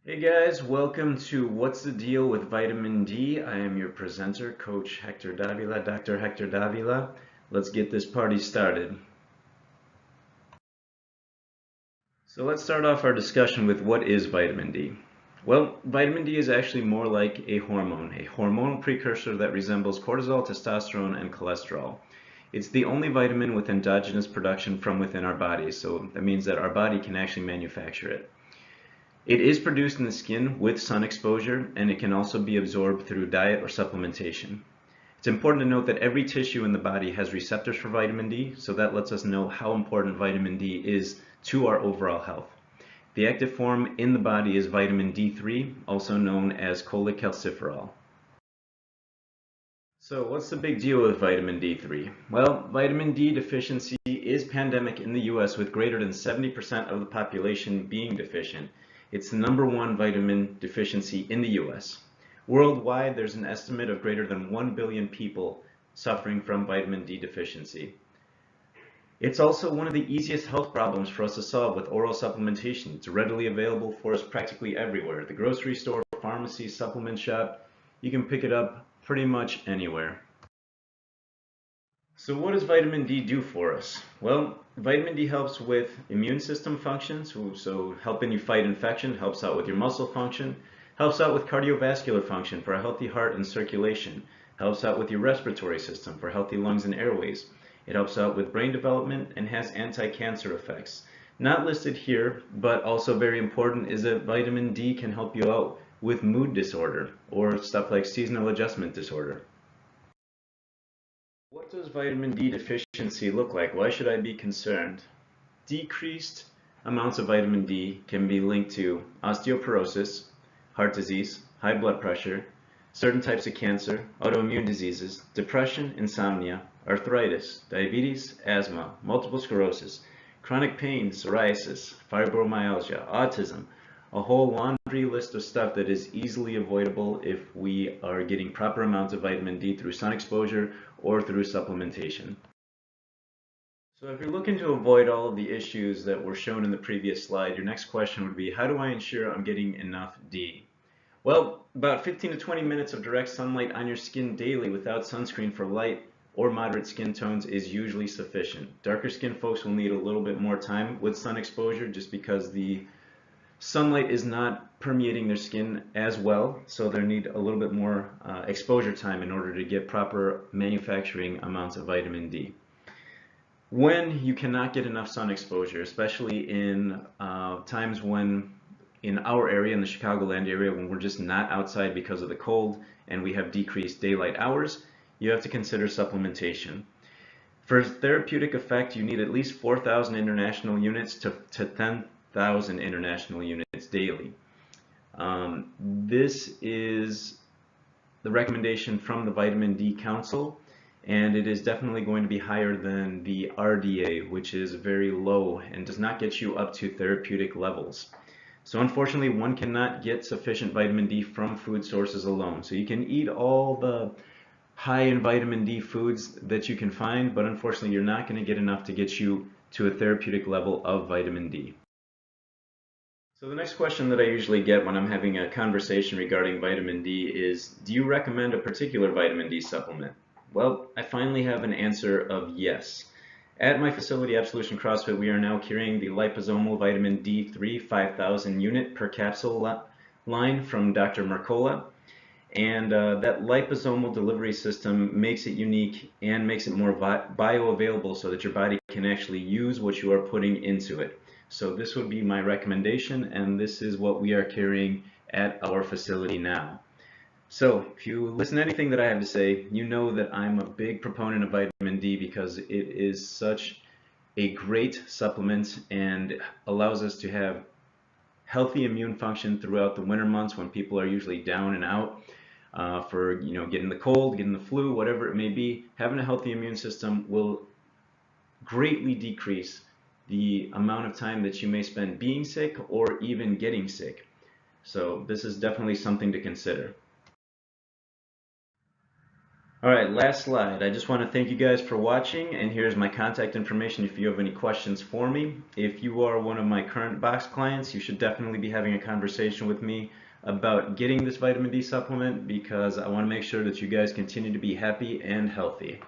Hey guys, welcome to What's the Deal with Vitamin D? I am your presenter, Coach Hector Davila, Dr. Hector Davila. Let's get this party started. So let's start off our discussion with what is vitamin D? Well, vitamin D is actually more like a hormonal precursor that resembles cortisol, testosterone, and cholesterol. It's the only vitamin with endogenous production from within our bodies, so that means that our body can actually manufacture it. It is produced in the skin with sun exposure, and it can also be absorbed through diet or supplementation. It's important to note that every tissue in the body has receptors for vitamin D, so that lets us know how important vitamin D is to our overall health. The active form in the body is vitamin D3, also known as cholecalciferol. So what's the big deal with vitamin D3? Well, vitamin D deficiency is pandemic in the US with greater than 70% of the population being deficient. It's the #1 vitamin deficiency in the US. Worldwide, there's an estimate of greater than 1 billion people suffering from vitamin D deficiency. It's also one of the easiest health problems for us to solve with oral supplementation. It's readily available for us practically everywhere. The grocery store, pharmacy, supplement shop, you can pick it up pretty much anywhere. So what does vitamin D do for us? Well, vitamin D helps with immune system functions, so helping you fight infection, helps out with your muscle function, helps out with cardiovascular function for a healthy heart and circulation, helps out with your respiratory system for healthy lungs and airways. It helps out with brain development and has anti-cancer effects. Not listed here, but also very important, is that vitamin D can help you out with mood disorder or stuff like seasonal adjustment disorder. What does vitamin D deficiency look like? Why should I be concerned? Decreased amounts of vitamin D can be linked to osteoporosis, heart disease, high blood pressure, certain types of cancer, autoimmune diseases, depression, insomnia, arthritis, diabetes, asthma, multiple sclerosis, chronic pain, psoriasis, fibromyalgia, autism, a whole laundry list of stuff that is easily avoidable if we are getting proper amounts of vitamin D through sun exposure or through supplementation. So if you're looking to avoid all of the issues that were shown in the previous slide, your next question would be, how do I ensure I'm getting enough D? Well, about 15 to 20 minutes of direct sunlight on your skin daily without sunscreen for light or moderate skin tones is usually sufficient. Darker skinned folks will need a little bit more time with sun exposure just because the sunlight is not permeating their skin as well, so they need a little bit more exposure time in order to get proper manufacturing amounts of vitamin D. When you cannot get enough sun exposure, especially in times when in our area, in the Chicagoland area, when we're just not outside because of the cold and we have decreased daylight hours, you have to consider supplementation. For therapeutic effect, you need at least 4,000 international units to 10,000 international units daily. This is the recommendation from the Vitamin D Council, and it is definitely going to be higher than the RDA, which is very low and does not get you up to therapeutic levels. So unfortunately, one cannot get sufficient vitamin D from food sources alone. So you can eat all the high in vitamin D foods that you can find, but unfortunately you're not going to get enough to get you to a therapeutic level of vitamin D. So the next question that I usually get when I'm having a conversation regarding vitamin D is, do you recommend a particular vitamin D supplement? Well, I finally have an answer of yes. At my facility, Absolution CrossFit, we are now carrying the liposomal vitamin D3 5,000 unit per capsule line from Dr. Mercola. And that liposomal delivery system makes it unique and makes it more bioavailable so that your body can actually use what you are putting into it. So this would be my recommendation, and this is what we are carrying at our facility now. So if you listen to anything that I have to say, you know that I'm a big proponent of vitamin D because it is such a great supplement and allows us to have healthy immune function throughout the winter months when people are usually down and out for getting the cold, getting the flu, whatever it may be. Having a healthy immune system will greatly decrease the amount of time that you may spend being sick or even getting sick. So this is definitely something to consider. Alright, last slide. I just want to thank you guys for watching, and here's my contact information if you have any questions for me. If you are one of my current box clients, you should definitely be having a conversation with me about getting this vitamin D supplement, because I want to make sure that you guys continue to be happy and healthy.